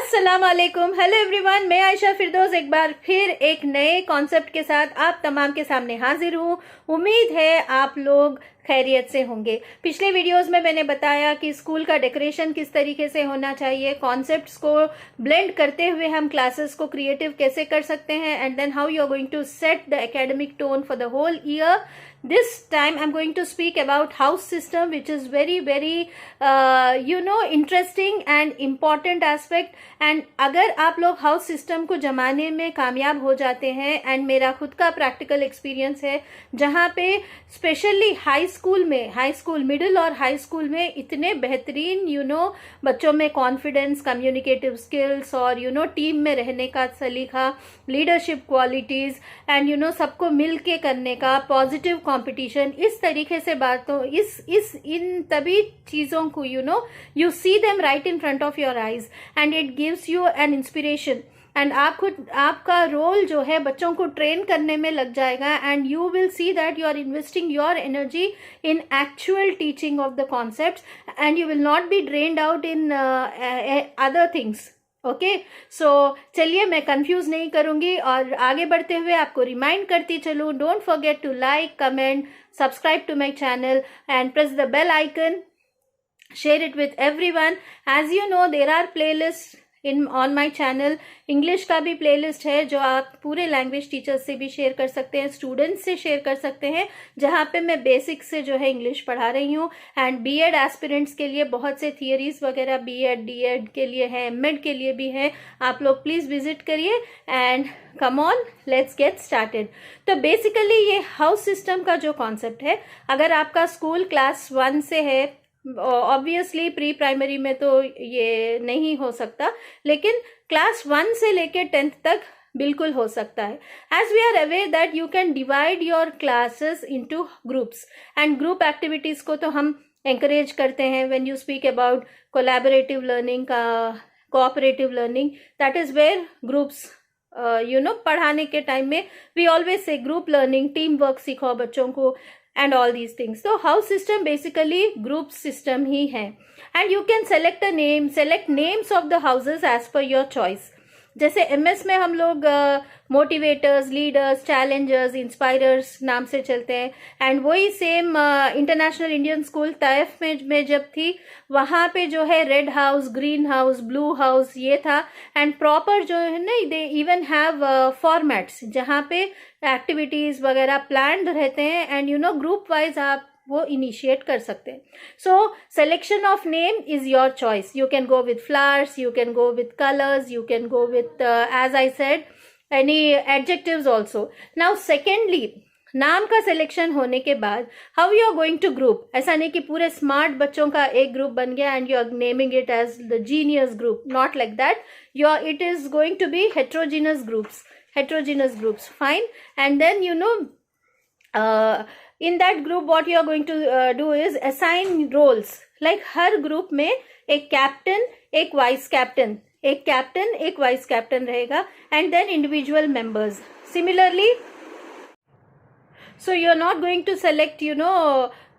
अस्सलाम वालेकुम, hello everyone. मैं आयशा फिरदौस एक बार फिर एक नए कॉन्सेप्ट के साथ आप तमाम के सामने हाजिर हूँ। उम्मीद है आप लोग खैरियत से होंगे। पिछले वीडियोस में मैंने बताया कि स्कूल का डेकोरेशन किस तरीके से होना चाहिए, कॉन्सेप्ट्स को ब्लेंड करते हुए हम क्लासेस को क्रिएटिव कैसे कर सकते हैं, and then how you are going to set the academic tone for the whole year. This time I'm going to speak about house system, which is very interesting and important aspect. And अगर आप लोग house system को जमाने में कामयाब हो जाते हैं, and मेरा खुद का practical experience है जहाँ पे स्पेशली हाई स्कूल मिडिल और हाई स्कूल में इतने बेहतरीन बच्चों में कॉन्फिडेंस, कम्युनिकेटिव स्किल्स और टीम में रहने का सलीका, लीडरशिप क्वालिटीज एंड सबको मिल के करने का पॉजिटिव कंपटीशन, इस तरीके से बातों इन तभी चीजों को you see them right in front of your eyes and it gives you an inspiration. And आपका रोल जो है बच्चों को ट्रेन करने में लग जाएगा, and you will see that you are investing your energy in actual teaching of the concepts and you will not be drained out in other things. Okay, so चलिए मैं कंफ्यूज नहीं करूंगी और आगे बढ़ते हुए आपको रिमाइंड करती चलूँ. Don't forget to like, comment, subscribe to my channel and press the bell icon. Share it with everyone. As you know, there are playlists on my channel. English का भी प्लेलिस्ट है जो आप पूरे लैंग्वेज टीचर्स से भी share कर सकते हैं, स्टूडेंट्स से शेयर कर सकते हैं, जहाँ पे मैं बेसिक से जो है इंग्लिश पढ़ा रही हूँ. एंड बीएड एस्पिरेंट्स के लिए बहुत से थियरीज वगैरह बीएड डीएड के लिए है, एमएड के लिए भी है. आप लोग प्लीज विजिट करिए and come on, let's get started. तो बेसिकली ये हाउस सिस्टम का जो कॉन्सेप्ट है, अगर आपका स्कूल क्लास 1 से है, ऑब्वियसली प्री प्राइमरी में तो ये नहीं हो सकता, लेकिन क्लास 1 से लेके 10th तक बिल्कुल हो सकता है. As we are aware that you can divide your classes into groups, and group activities को तो हम encourage करते हैं. When you speak about collaborative learning का, cooperative learning, that is where groups पढ़ाने के टाइम में वी ऑलवेज से ग्रुप लर्निंग, टीम वर्क सीखो बच्चों को and all these things. So house system basically group system ही है. And you can select names of the houses as per your choice. जैसे MS में हम लोग मोटिवेटर्स, लीडर्स, चैलेंजर्स, इंस्पायरर्स नाम से चलते हैं. एंड वही same international Indian school Taif में जब थी, वहां पे जो है red house, green house, blue house ये था. एंड प्रॉपर जो है ना, दे इवन हैव फॉर्मेट्स जहाँ पे एक्टिविटीज वगैरह प्लान्ड रहते हैं, एंड ग्रुप वाइज आप वो इनिशिएट कर सकते हैं. So selection of name is your choice. You can go with flowers, you can go with colours, you can go with as I said any adjectives also. Now secondly, नाम का selection होने के बाद how you are going to group. ऐसा नहीं कि पूरे smart बच्चों का एक ग्रुप बन गया and you are naming it as the genius group. Not like that. It is going to be heterogeneous groups. Fine. And then in that group what you are going to do is assign roles. Like her group में एक captain, एक vice captain, एक vice captain रहेगा, and then individual members. Similarly, so you are not going to select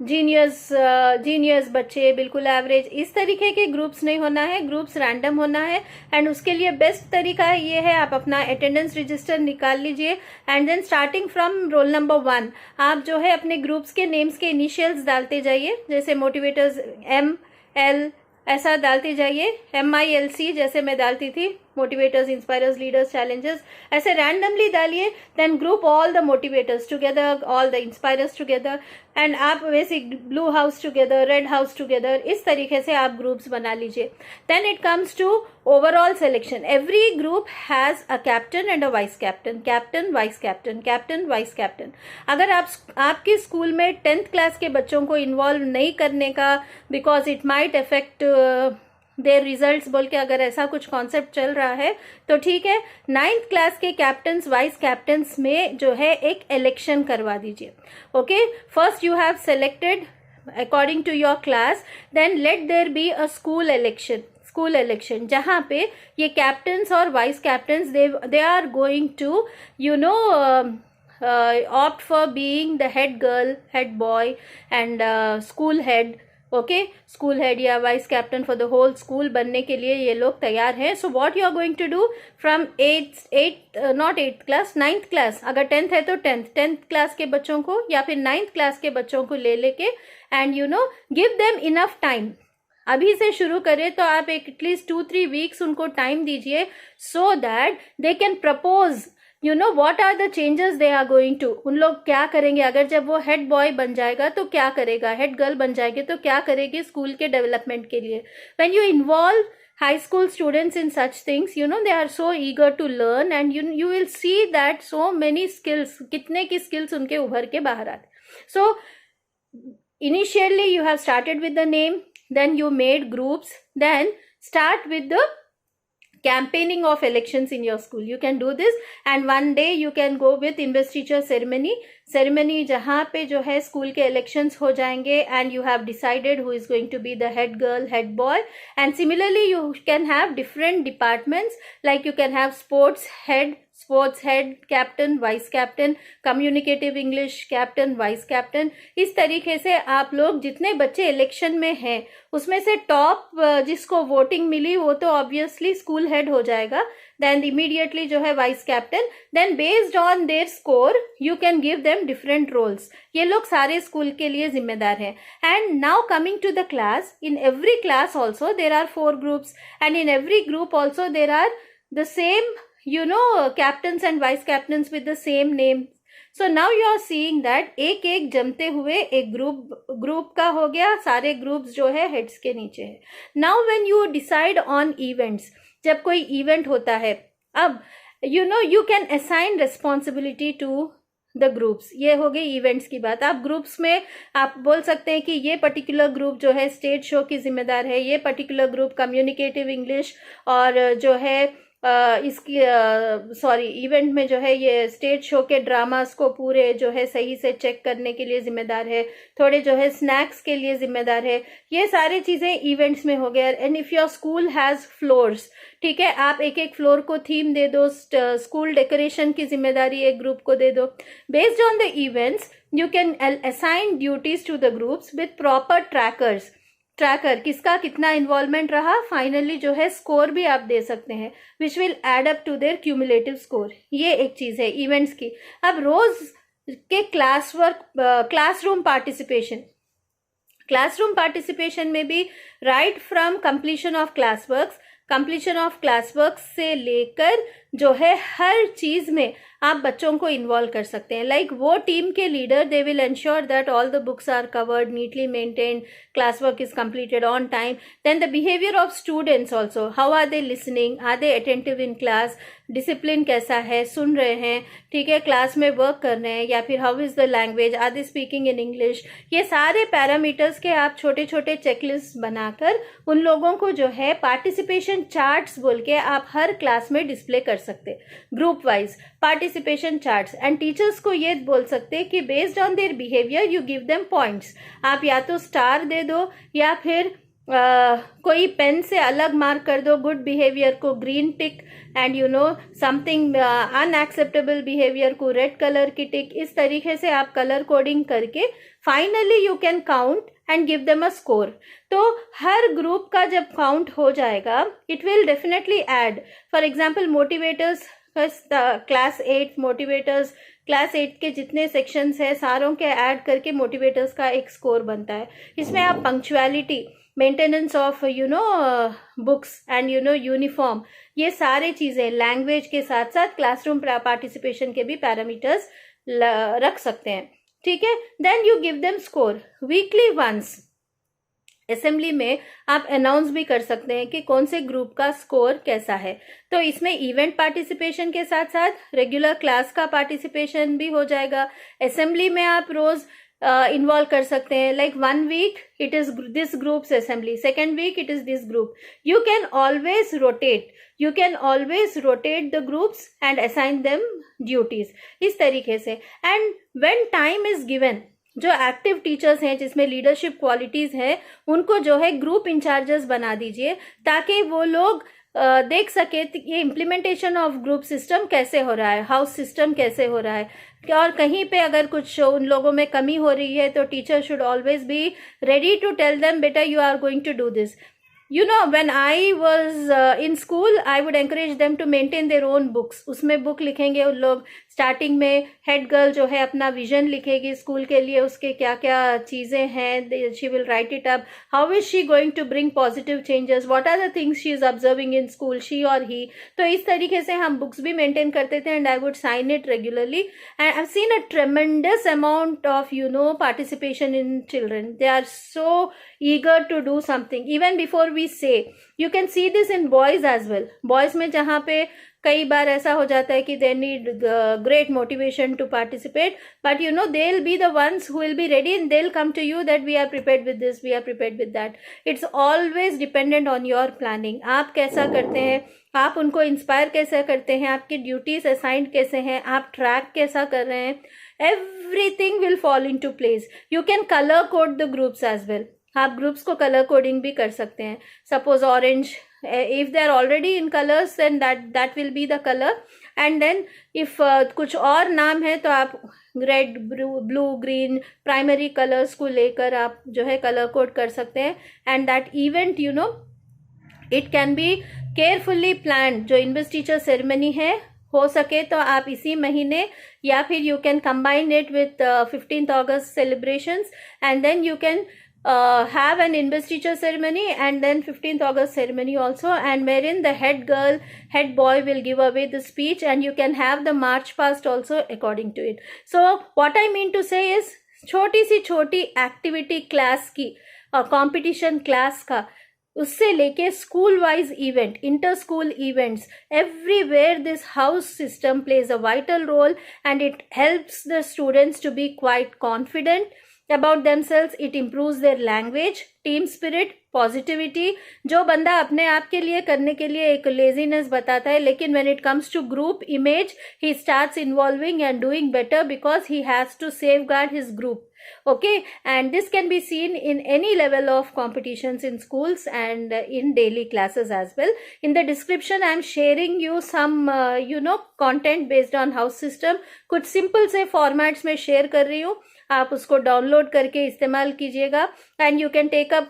genius बच्चे, बिल्कुल average, इस तरीके के ग्रुप्स नहीं होना है. ग्रुप्स रैंडम होना है. एंड उसके लिए बेस्ट तरीका ये है, आप अपना अटेंडेंस रजिस्टर निकाल लीजिए and then starting from roll number 1 आप जो है अपने ग्रुप्स के नेम्स के इनिशियल्स डालते जाइए. जैसे मोटिवेटर्स ML ऐसा डालते जाइए, MILC जैसे मैं डालती थी, मोटिवेटर्स, इंस्पायरर्स, लीडर्स, चैलेंजर्स, ऐसे रैंडमली डालिए. Then group all the motivators together, all the inspirers together, and आप वैसे blue house together, red house together, इस तरीके से आप ग्रुप्स बना लीजिए. Then it comes to overall selection. Every group has a captain and a vice captain. Captain, vice captain, captain, vice captain. अगर आपके स्कूल में 10th क्लास के बच्चों को इन्वॉल्व नहीं करने का, because it might affect there results बोल के अगर ऐसा कुछ कॉन्सेप्ट चल रहा है तो ठीक है, 9th क्लास के कैप्टन्स, वाइस कैप्टन्स में जो है एक इलेक्शन करवा दीजिए. Okay, first you have selected according to your class, then let there be a school election जहां पे ये कैप्टन्स और vice captains they are going to opt for being the head girl, head boy and school head okay, school head या vice captain for the whole school बनने के लिए ये लोग तैयार हैं. So what you are going to do from not 8th class, 9th class, अगर 10th है तो 10th क्लास के बच्चों को या फिर 9th क्लास के बच्चों को ले लेके and you know give them enough time. अभी से शुरू करें तो आप एटलीस्ट 2-3 वीक्स उनको टाइम दीजिए, so that they can propose you know what are the changes they are going to. उन लोग क्या करेंगे, अगर जब वो हेड बॉय बन जाएगा तो क्या करेगा, हेड गर्ल बन जाएगी तो क्या करेगी स्कूल के डेवलपमेंट के लिए. When you involve high school students in such things, you know, they are so eager to learn and you will see that so many skills, कितने की skills उनके उभर के बाहर आते. So initially you have started with the name, then you made groups, then start with the campaigning of elections in your school. You can do this and one day you can go with investiture ceremony जहाँ पे जो है school के elections हो जाएंगे and you have decided who is going to be the head girl, head boy. And similarly you can have different departments, like you can have sports head, captain, vice captain, communicative English captain, vice captain. इस तरीके से आप लोग जितने बच्चे election में हैं उसमें से टॉप जिसको वोटिंग मिली वो तो ऑब्वियसली स्कूल हेड हो जाएगा, देन इमीडिएटली जो है vice captain, then based on their score you can give them different roles. ये लोग सारे स्कूल के लिए जिम्मेदार हैं. And now coming to the class, in every class also there are 4 groups and in every group also there are the same captains and vice captains with the same name. So now you are seeing that एक जमते हुए एक group का हो गया, सारे groups जो है हेड्स के नीचे है. Now when you decide on events, जब कोई इवेंट होता है, अब you can assign responsibility to the groups. ये हो गई इवेंट्स की बात. आप ग्रुप्स में आप बोल सकते हैं कि ये पर्टिकुलर ग्रुप जो है स्टेज शो की जिम्मेदार है, ये पर्टिकुलर ग्रुप कम्युनिकेटिव इंग्लिश और जो है इसकी इवेंट में जो है ये स्टेज शो के ड्रामास को पूरे जो है सही से चेक करने के लिए जिम्मेदार है, थोड़े जो है स्नैक्स के लिए जिम्मेदार है. ये सारी चीजें इवेंट्स में हो गया. And if your school has floors, ठीक है, आप एक फ्लोर को थीम दे दो, स्कूल डेकोरेशन की जिम्मेदारी एक ग्रुप को दे दो. Based on the events you can assign duties to the groups with proper tracker किसका कितना इन्वॉल्वमेंट रहा, फाइनली जो है स्कोर भी आप दे सकते हैं which will add up to their cumulative score. ये एक चीज है इवेंट्स की. अब रोज के क्लासरूम पार्टिसिपेशन में भी right from completion of class work से लेकर जो है हर चीज में आप बच्चों को इन्वॉल्व कर सकते हैं. लाइक वो टीम के leader, they will ensure that all the books are covered, neatly maintained, class work is completed on time. Then the behaviour of students also, how are they listening, are they attentive in class, discipline कैसा है, सुन रहे हैं, ठीक है, class में work कर रहे हैं, या फिर how is the language, are they speaking in English. ये सारे पैरामीटर्स के आप छोटे छोटे चेकलिस्ट बनाकर उन लोगों को जो है पार्टिसिपेशन चार्ट्स बोल के आप हर क्लास में डिस्प्ले कर सकते, group wise participation charts. And teachers को ये बोल सकते कि based on their behaviour you give them points. आप या तो स्टार दे दो या फिर कोई पेन से अलग मार्क कर दो. गुड बिहेवियर को green tick and something unacceptable behaviour को रेड कलर की टिक. इस तरीके से आप कलर कोडिंग करके finally you can count and give them a score. तो हर ग्रुप का जब काउंट हो जाएगा it will definitely add. For example motivators class 8 motivators, class 8 के जितने सेक्शंस है सारों के ऐड करके मोटिवेटर्स का एक स्कोर बनता है. इसमें आप punctuality, maintenance of books and uniform, ये सारे चीजें लैंग्वेज के साथ साथ क्लासरूम पार्टिसिपेशन के भी पैरामीटर्स रख सकते हैं. ठीक है, then you give them score weekly once. Assembly में आप अनाउंस भी कर सकते हैं कि कौन से ग्रुप का स्कोर कैसा है. तो इसमें इवेंट पार्टिसिपेशन के साथ साथ रेगुलर क्लास का पार्टिसिपेशन भी हो जाएगा. असेंबली में आप रोज इन्वॉल्व कर सकते हैं. Like 1 week it is this groups assembly, second week it is this group. You can always rotate the groups and assign them duties इस तरीके से. And when time is given, जो एक्टिव टीचर्स हैं जिसमें leadership qualities हैं उनको जो है ग्रुप इंचार्जेस बना दीजिए ताकि वो लोग देख सके ये इम्प्लीमेंटेशन ऑफ ग्रुप सिस्टम कैसे हो रहा है, हाउस सिस्टम कैसे हो रहा है, और कहीं पे अगर कुछ उन लोगों में कमी हो रही है तो teacher should always be ready to tell them, बेटा you are going to do this. You know, when I was in school, I would encourage them to maintain their own books. उसमें बुक लिखेंगे उन लोग. Starting में head girl जो है अपना vision लिखेगी school के लिए, उसके क्या क्या चीज़ें हैं, she will write it up. How is she going to bring positive changes, what are the things she is observing in school, she और ही. तो इस तरीके से हम बुक्स भी मेंटेन करते थे and I would sign it regularly. And I have seen a tremendous amount of participation in children. They are so eager to do something even before we say. You can see this in boys as well. Boys में जहाँ पे कई बार ऐसा हो जाता है कि they need great motivation to participate, but they'll be the ones who will be ready and they'll come to you that we are prepared with this, we are prepared with that. It's always dependent on your planning. आप कैसा करते हैं, आप उनको inspire कैसे करते हैं, आपकी ड्यूटीज असाइंड कैसे हैं, आप ट्रैक कैसा कर रहे हैं. Everything will fall into place. You can color code the groups as well. आप ग्रुप्स को कलर कोडिंग भी कर सकते हैं. Suppose orange, if they are already in colours then that will be the colour. And then if कुछ और नाम है तो आप red, blue, green primary colours को लेकर आप जो है कलर कोड कर सकते हैं. And that event it can be carefully planned. जो इन्वेस्टिचर सेरेमनी है, हो सके तो आप इसी महीने, या फिर you can combine it with 15th August celebrations and then you can have an investiture ceremony and then 15th August ceremony also, and wherein the head girl, head boy will give away the speech and you can have the march past also according to it. So what I mean to say is, छोटी सी छोटी activity class की, competition class का, उससे लेके school wise event, inter school events, everywhere this house system plays a vital role and it helps the students to be quite confident about themselves. It improves their language, team spirit, positivity. जो बंदा अपने आप के लिए करने के लिए एक laziness बताता है, लेकिन when it comes to group image, he starts involving and doing better because he has to safeguard his group. Okay, and this can be seen in any level of competitions in schools and in daily classes as well. In the description I am sharing you some content based on house system. कुछ simple से formats में share कर रही हूँ, आप उसको download करके इस्तेमाल कीजिएगा. And you can take up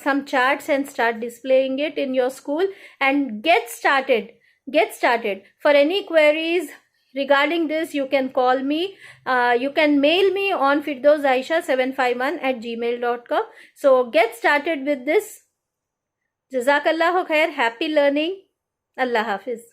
some charts and start displaying it in your school and get started. For any queries regarding this you can call me, you can mail me on firdousaisha751@gmail.com. so get started with this. Jazakallahu khair. Happy learning. Allah Hafiz.